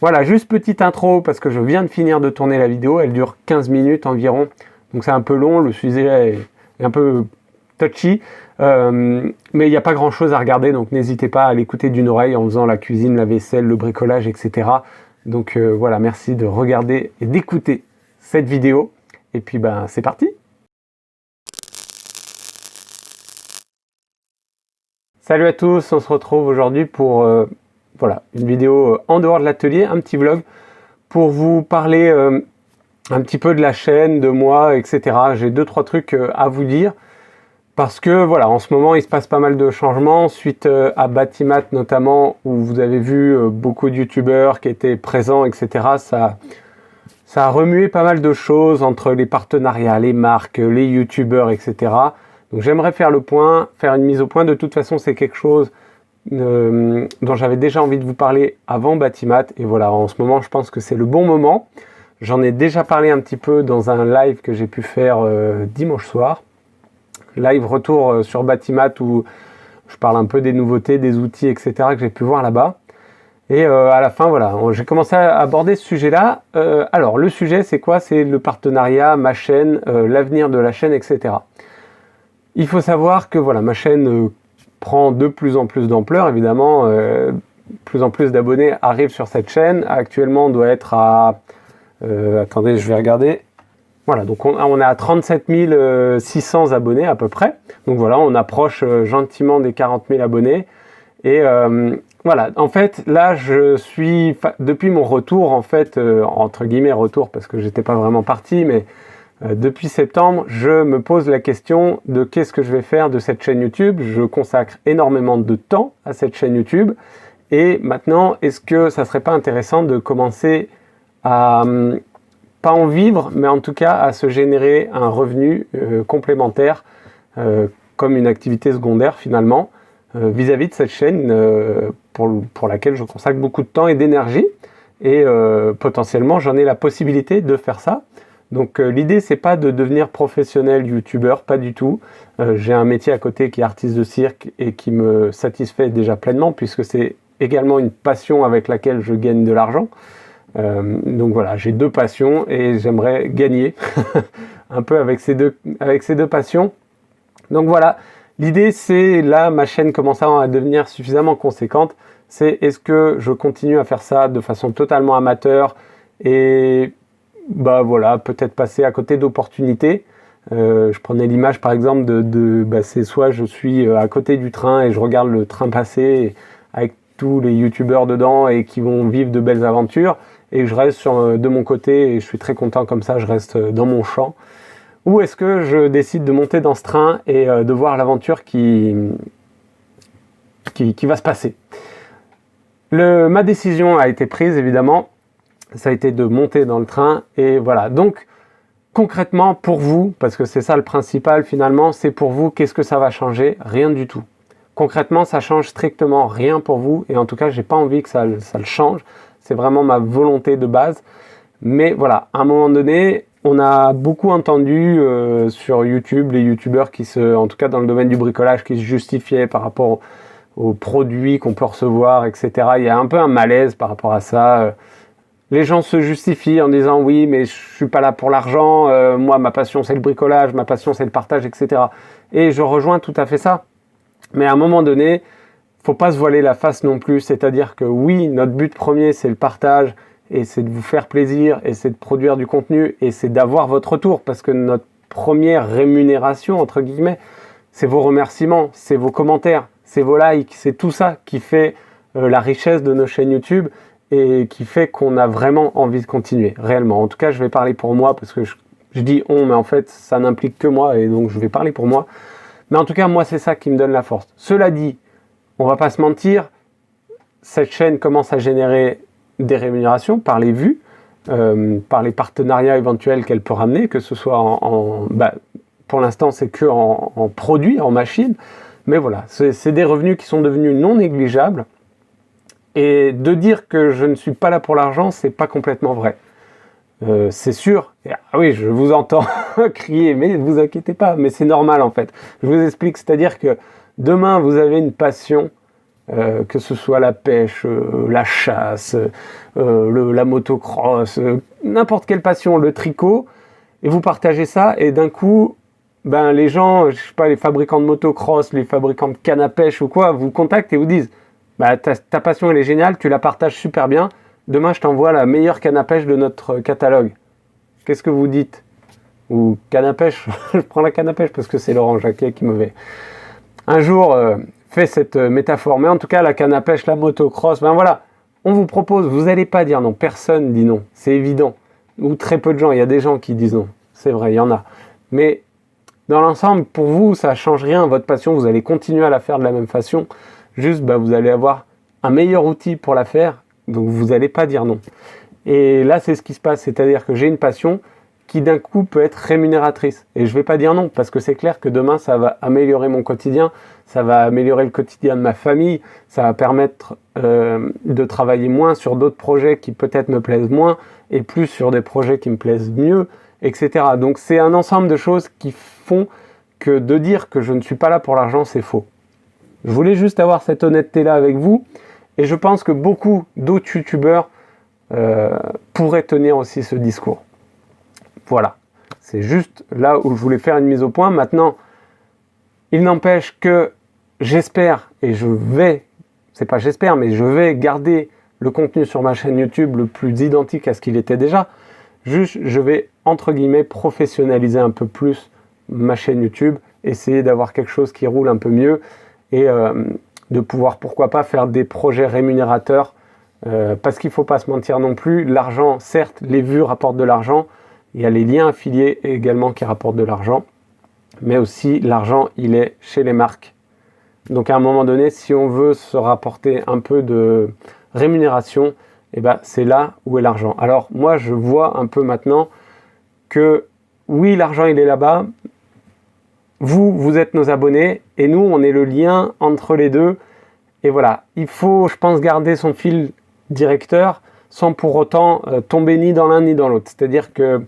Voilà, juste petite intro parce que je viens de finir de tourner la vidéo, elle dure 15 minutes environ, donc c'est un peu long, le sujet est un peu touchy, mais il n'y a pas grand chose à regarder, donc n'hésitez pas à l'écouter d'une oreille en faisant la cuisine, la vaisselle, le bricolage, etc. Donc voilà, merci de regarder et d'écouter cette vidéo, et puis ben c'est parti. Salut à tous, on se retrouve aujourd'hui pour voilà, une vidéo en dehors de l'atelier, un petit vlog, pour vous parler un petit peu de la chaîne, de moi, etc. J'ai 2-3 trucs à vous dire, parce que voilà, en ce moment il se passe pas mal de changements, suite à Batimat notamment, où vous avez vu beaucoup de youtubeurs qui étaient présents, etc. Ça a remué pas mal de choses entre les partenariats, les marques, les youtubeurs, etc. Donc j'aimerais faire le point, faire une mise au point. De toute façon, c'est quelque chose dont j'avais déjà envie de vous parler avant Batimat. Et voilà, en ce moment, je pense que c'est le bon moment. J'en ai déjà parlé un petit peu dans un live que j'ai pu faire dimanche soir. Live retour sur Batimat où je parle un peu des nouveautés, des outils, etc. que j'ai pu voir là-bas. Et à la fin, voilà, j'ai commencé à aborder ce sujet-là. Alors, le sujet, c'est quoi? C'est le partenariat, ma chaîne, l'avenir de la chaîne, etc. Il faut savoir que voilà, ma chaîne prend de plus en plus d'ampleur, évidemment. Plus en plus d'abonnés arrivent sur cette chaîne. Actuellement, on doit être à... attendez, je vais regarder. Voilà, donc on est à 37 600 abonnés à peu près. Donc voilà, on approche gentiment des 40 000 abonnés. Et voilà, en fait, là, je suis, depuis mon retour, en fait, entre guillemets retour, parce que j'étais pas vraiment parti, mais depuis septembre, je me pose la question de qu'est-ce que je vais faire de cette chaîne YouTube. Je consacre énormément de temps à cette chaîne YouTube. Et maintenant, est-ce que ça serait pas intéressant de commencer à, pas en vivre, mais en tout cas à se générer un revenu complémentaire, comme une activité secondaire finalement, vis-à-vis de cette chaîne pour laquelle je consacre beaucoup de temps et d'énergie, et potentiellement j'en ai la possibilité de faire ça. Donc l'idée c'est pas de devenir professionnel youtubeur, pas du tout. J'ai un métier à côté qui est artiste de cirque et qui me satisfait déjà pleinement, puisque c'est également une passion avec laquelle je gagne de l'argent. Donc voilà, j'ai 2 passions et j'aimerais gagner un peu avec ces deux passions. Donc voilà, l'idée c'est, là ma chaîne commence à devenir suffisamment conséquente, c'est est-ce que je continue à faire ça de façon totalement amateur et bah voilà, peut-être passer à côté d'opportunités. Je prenais l'image par exemple bah, c'est soit je suis à côté du train et je regarde le train passer avec tous les youtubeurs dedans et qui vont vivre de belles aventures, et je reste de mon côté et je suis très content comme ça, je reste dans mon champ. Ou est-ce que je décide de monter dans ce train et de voir l'aventure qui va se passer? Ma décision a été prise évidemment, ça a été de monter dans le train, et voilà. Donc concrètement pour vous, parce que c'est ça le principal finalement, c'est pour vous, qu'est-ce que ça va changer? Rien du tout. Concrètement, ça change strictement rien pour vous, et en tout cas, j'ai pas envie que ça le change. C'est vraiment ma volonté de base. Mais voilà, à un moment donné, on a beaucoup entendu sur YouTube, les youtubeurs qui en tout cas dans le domaine du bricolage, qui se justifiaient par rapport aux produits qu'on peut recevoir, etc. Il y a un peu un malaise par rapport à ça. Les gens se justifient en disant oui, mais je suis pas là pour l'argent, moi ma passion c'est le bricolage, ma passion c'est le partage, etc. Et je rejoins tout à fait ça. Mais à un moment donné, faut pas se voiler la face non plus, c'est-à-dire que oui, notre but premier c'est le partage, et c'est de vous faire plaisir, et c'est de produire du contenu, et c'est d'avoir votre retour, parce que notre première rémunération, entre guillemets, c'est vos remerciements, c'est vos commentaires, c'est vos likes, c'est tout ça qui fait la richesse de nos chaînes YouTube, et qui fait qu'on a vraiment envie de continuer, réellement. En tout cas, je vais parler pour moi, parce que je dis on, mais en fait, ça n'implique que moi, et donc je vais parler pour moi. Mais en tout cas, moi, c'est ça qui me donne la force. Cela dit, on va pas se mentir, cette chaîne commence à générer des rémunérations par les vues, par les partenariats éventuels qu'elle peut ramener, que ce soit bah, pour l'instant, c'est que en produits, en machines, mais voilà, c'est des revenus qui sont devenus non négligeables. Et de dire que je ne suis pas là pour l'argent, c'est pas complètement vrai. C'est sûr, ah oui, je vous entends crier, mais ne vous inquiétez pas, mais c'est normal en fait. Je vous explique, c'est-à-dire que demain vous avez une passion que ce soit la pêche, la chasse, la motocross, n'importe quelle passion, le tricot, et vous partagez ça, et d'un coup, ben, les gens, je sais pas, les fabricants de motocross, les fabricants de canne à pêche ou quoi, vous contactent et vous disent bah, ta passion elle est géniale, tu la partages super bien, demain je t'envoie la meilleure canne à pêche de notre catalogue. Qu'est-ce que vous dites? Ou canne à pêche, je prends la canne à pêche parce que c'est Laurent Jacquet qui m'avait un jour fait cette métaphore, mais en tout cas la canne à pêche, la motocross, ben voilà, on vous propose, vous n'allez pas dire non, personne dit non, c'est évident, ou très peu de gens, il y a des gens qui disent non, c'est vrai, il y en a, mais dans l'ensemble, pour vous, ça ne change rien, votre passion, vous allez continuer à la faire de la même façon, juste bah, vous allez avoir un meilleur outil pour la faire, donc vous n'allez pas dire non. Et là, c'est ce qui se passe, c'est-à-dire que j'ai une passion qui d'un coup peut être rémunératrice. Et je ne vais pas dire non, parce que c'est clair que demain, ça va améliorer mon quotidien, ça va améliorer le quotidien de ma famille, ça va permettre de travailler moins sur d'autres projets qui peut-être me plaisent moins, et plus sur des projets qui me plaisent mieux, etc. Donc c'est un ensemble de choses qui font que de dire que je ne suis pas là pour l'argent, c'est faux. Je voulais juste avoir cette honnêteté-là avec vous, et je pense que beaucoup d'autres youtubeurs pourraient tenir aussi ce discours. Voilà, c'est juste là où je voulais faire une mise au point. Maintenant, il n'empêche que j'espère, et je vais, c'est pas j'espère, mais je vais garder le contenu sur ma chaîne YouTube le plus identique à ce qu'il était déjà. Juste, je vais, entre guillemets, professionnaliser un peu plus ma chaîne YouTube, essayer d'avoir quelque chose qui roule un peu mieux et de pouvoir, pourquoi pas, faire des projets rémunérateurs parce qu'il ne faut pas se mentir non plus, l'argent, certes, les vues rapportent de l'argent, il y a les liens affiliés également qui rapportent de l'argent, mais aussi l'argent, il est chez les marques. Donc à un moment donné, si on veut se rapporter un peu de rémunération, eh ben, c'est là où est l'argent. Alors moi, je vois un peu maintenant que oui, l'argent, il est là-bas. Vous êtes nos abonnés et nous, on est le lien entre les deux. Et voilà, il faut, je pense, garder son fil directeur sans pour autant tomber ni dans l'un ni dans l'autre. C'est-à-dire que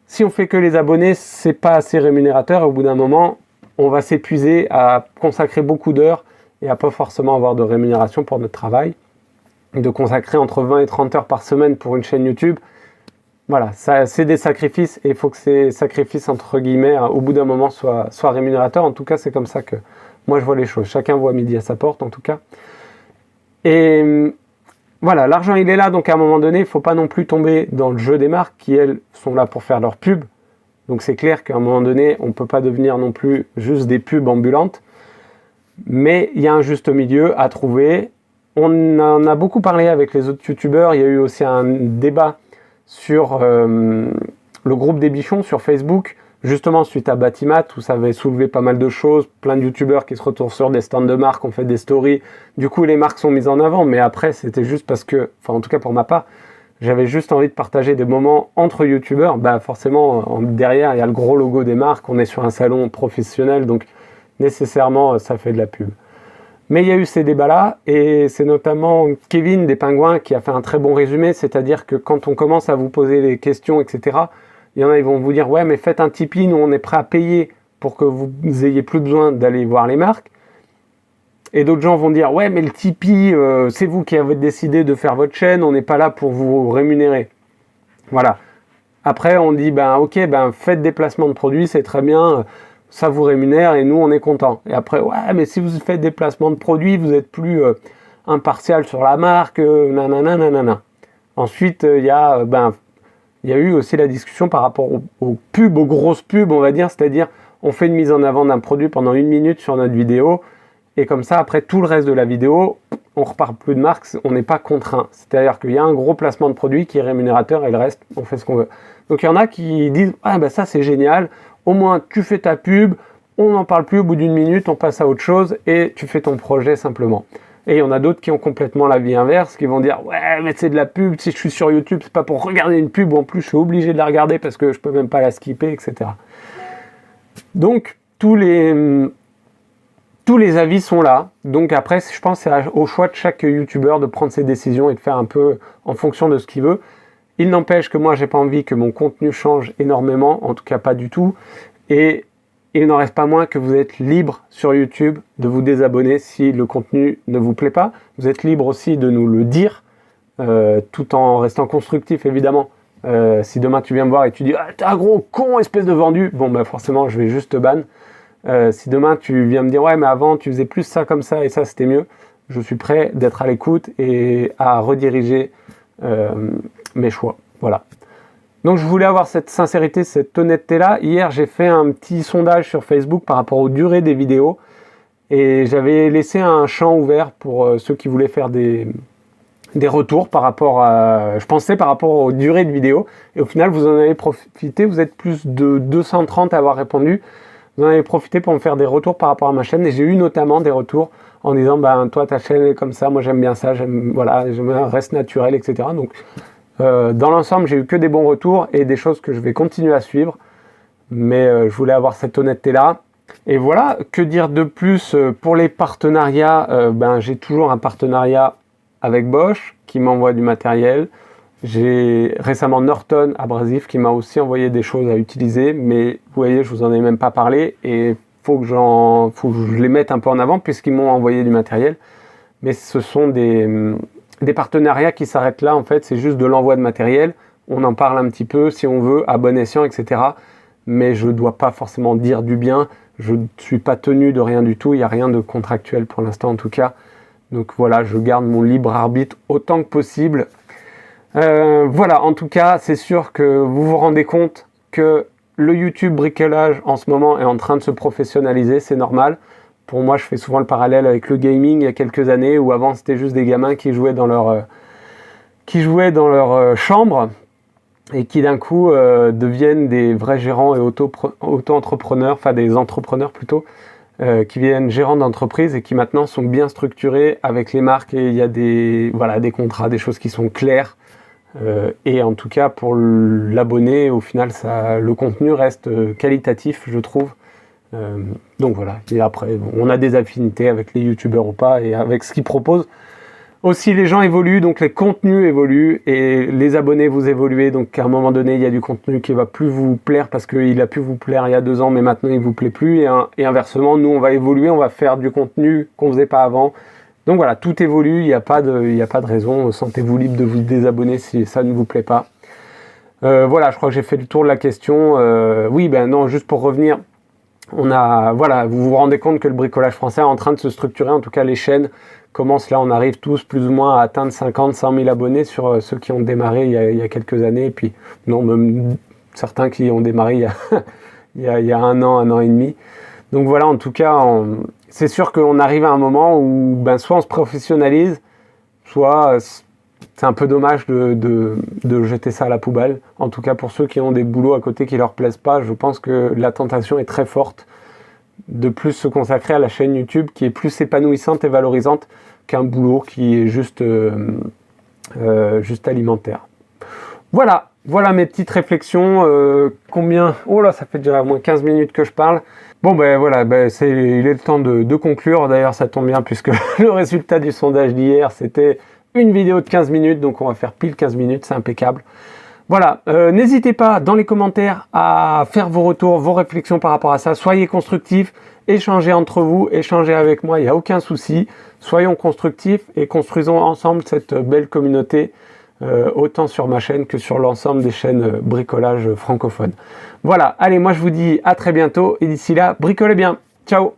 si on fait que les abonnés, c'est pas assez rémunérateur. Et au bout d'un moment, on va s'épuiser à consacrer beaucoup d'heures et à pas forcément avoir de rémunération pour notre travail. De consacrer entre 20 et 30 heures par semaine pour une chaîne YouTube, voilà, ça, c'est des sacrifices et il faut que ces sacrifices, entre guillemets, au bout d'un moment, soient rémunérateurs. En tout cas, c'est comme ça que moi je vois les choses. Chacun voit midi à sa porte, en tout cas. Et voilà, l'argent, il est là, donc à un moment donné, il ne faut pas non plus tomber dans le jeu des marques qui, elles, sont là pour faire leur pub. Donc c'est clair qu'à un moment donné, on ne peut pas devenir non plus juste des pubs ambulantes. Mais il y a un juste milieu à trouver. On en a beaucoup parlé avec les autres youtubeurs. Il y a eu aussi un débat sur le groupe des Bichons sur Facebook, justement suite à Batimat, où ça avait soulevé pas mal de choses, plein de youtubeurs qui se retournent sur des stands de marques, ont fait des stories, du coup les marques sont mises en avant, mais après c'était juste parce que, enfin en tout cas pour ma part, j'avais juste envie de partager des moments entre youtubeurs, bah forcément derrière il y a le gros logo des marques, on est sur un salon professionnel, donc nécessairement ça fait de la pub. Mais il y a eu ces débats-là, et c'est notamment Kevin des Pingouins qui a fait un très bon résumé, c'est-à-dire que quand on commence à vous poser des questions, etc., il y en a, ils vont vous dire « Ouais, mais faites un Tipeee, nous on est prêt à payer pour que vous ayez plus besoin d'aller voir les marques. » Et d'autres gens vont dire « Ouais, mais le Tipeee, c'est vous qui avez décidé de faire votre chaîne, on n'est pas là pour vous rémunérer. » Voilà. Après, on dit « Ben ok, ben faites des placements de produits, c'est très bien. » Ça vous rémunère et nous on est content. Et après, ouais, mais si vous faites des placements de produits, vous êtes plus impartial sur la marque, nanana, nanana. Ensuite, il y a eu aussi la discussion par rapport aux pubs, aux grosses pubs, on va dire, c'est-à-dire on fait une mise en avant d'un produit pendant 1 minute sur notre vidéo, et comme ça, après tout le reste de la vidéo, on repart plus de marque, on n'est pas contraint. C'est-à-dire qu'il y a un gros placement de produit qui est rémunérateur et le reste, on fait ce qu'on veut. Donc il y en a qui disent « Ah ben ça c'est génial, au moins tu fais ta pub, on n'en parle plus, au bout d'1 minute, on passe à autre chose et tu fais ton projet simplement. » Et il y en a d'autres qui ont complètement l'avis inverse, qui vont dire « Ouais, mais c'est de la pub, si je suis sur YouTube, c'est pas pour regarder une pub, en plus je suis obligé de la regarder parce que je peux même pas la skipper, etc. » Donc, tous les avis sont là. Donc après, je pense que c'est au choix de chaque youtubeur de prendre ses décisions et de faire un peu en fonction de ce qu'il veut. Il n'empêche que moi, j'ai pas envie que mon contenu change énormément, en tout cas pas du tout. Et il n'en reste pas moins que vous êtes libre sur YouTube de vous désabonner si le contenu ne vous plaît pas. Vous êtes libre aussi de nous le dire, tout en restant constructif évidemment. Si demain tu viens me voir et tu dis « t'es un gros con, espèce de vendu », bon bah forcément je vais juste te ban. Si demain tu viens me dire « ouais mais avant tu faisais plus ça comme ça et ça c'était mieux », je suis prêt d'être à l'écoute et à rediriger mes choix. Voilà. Donc je voulais avoir cette sincérité, cette honnêteté-là. Hier, j'ai fait un petit sondage sur Facebook par rapport aux durées des vidéos. Et j'avais laissé un champ ouvert pour ceux qui voulaient faire des retours par rapport à... Je pensais par rapport aux durées de vidéos. Et au final, vous en avez profité. Vous êtes plus de 230 à avoir répondu. Vous en avez profité pour me faire des retours par rapport à ma chaîne. Et j'ai eu notamment des retours en disant, ben toi, ta chaîne est comme ça. Moi, j'aime bien ça. Voilà, j'aime bien, reste naturel, etc. Donc... dans l'ensemble, j'ai eu que des bons retours et des choses que je vais continuer à suivre. Mais je voulais avoir cette honnêteté-là. Et voilà, que dire de plus pour les partenariats, j'ai toujours un partenariat avec Bosch qui m'envoie du matériel. J'ai récemment Norton Abrasif qui m'a aussi envoyé des choses à utiliser. Mais vous voyez, je vous en ai même pas parlé et faut que je les mette un peu en avant puisqu'ils m'ont envoyé du matériel. Mais ce sont des partenariats qui s'arrêtent là, en fait, c'est juste de l'envoi de matériel. On en parle un petit peu, si on veut, à bon escient, etc. Mais je ne dois pas forcément dire du bien. Je ne suis pas tenu de rien du tout. Il n'y a rien de contractuel pour l'instant, en tout cas. Donc voilà, je garde mon libre arbitre autant que possible. Voilà, en tout cas, c'est sûr que vous vous rendez compte que le YouTube bricolage, en ce moment, est en train de se professionnaliser. C'est normal. Pour moi, je fais souvent le parallèle avec le gaming il y a quelques années, où avant c'était juste des gamins qui jouaient dans leur chambre et qui d'un coup deviennent des vrais gérants et auto-entrepreneurs, enfin des entrepreneurs plutôt, qui deviennent gérants d'entreprise et qui maintenant sont bien structurés avec les marques et il y a des contrats, des choses qui sont claires. Et en tout cas pour l'abonné, au final, le contenu reste qualitatif, je trouve. Donc voilà, et après on a des affinités avec les youtubeurs ou pas et avec ce qu'ils proposent. Aussi les gens évoluent, donc les contenus évoluent et les abonnés vous évoluez, donc à un moment donné il y a du contenu qui va plus vous plaire parce qu'il a pu vous plaire il y a 2 ans mais maintenant il vous plaît plus et inversement nous on va évoluer, on va faire du contenu qu'on faisait pas avant. Donc voilà, tout évolue, il n'y a pas de raison, sentez-vous libre de vous désabonner si ça ne vous plaît pas. Voilà, je crois que j'ai fait le tour de la question. Oui, ben non, juste pour revenir, vous vous rendez compte que le bricolage français est en train de se structurer, en tout cas les chaînes commencent là, on arrive tous plus ou moins à atteindre 50, 100 000 abonnés sur ceux qui ont démarré il y a quelques années, et puis non, même certains qui ont démarré il y a 1 an et demi. Donc voilà, en tout cas, c'est sûr qu'on arrive à un moment où soit on se professionnalise, soit c'est un peu dommage de jeter ça à la poubelle. En tout cas, pour ceux qui ont des boulots à côté qui leur plaisent pas, je pense que la tentation est très forte de plus se consacrer à la chaîne YouTube qui est plus épanouissante et valorisante qu'un boulot qui est juste alimentaire. Voilà mes petites réflexions. Oh là, ça fait déjà au moins 15 minutes que je parle. Bon ben voilà, il est le temps de conclure. D'ailleurs, ça tombe bien puisque le résultat du sondage d'hier, c'était une vidéo de 15 minutes, donc on va faire pile 15 minutes, c'est impeccable. Voilà, n'hésitez pas dans les commentaires à faire vos retours, vos réflexions par rapport à ça. Soyez constructifs, échangez entre vous, échangez avec moi, il n'y a aucun souci. Soyons constructifs et construisons ensemble cette belle communauté, autant sur ma chaîne que sur l'ensemble des chaînes bricolage francophones. Voilà, allez, moi je vous dis à très bientôt et d'ici là, bricolez bien. Ciao!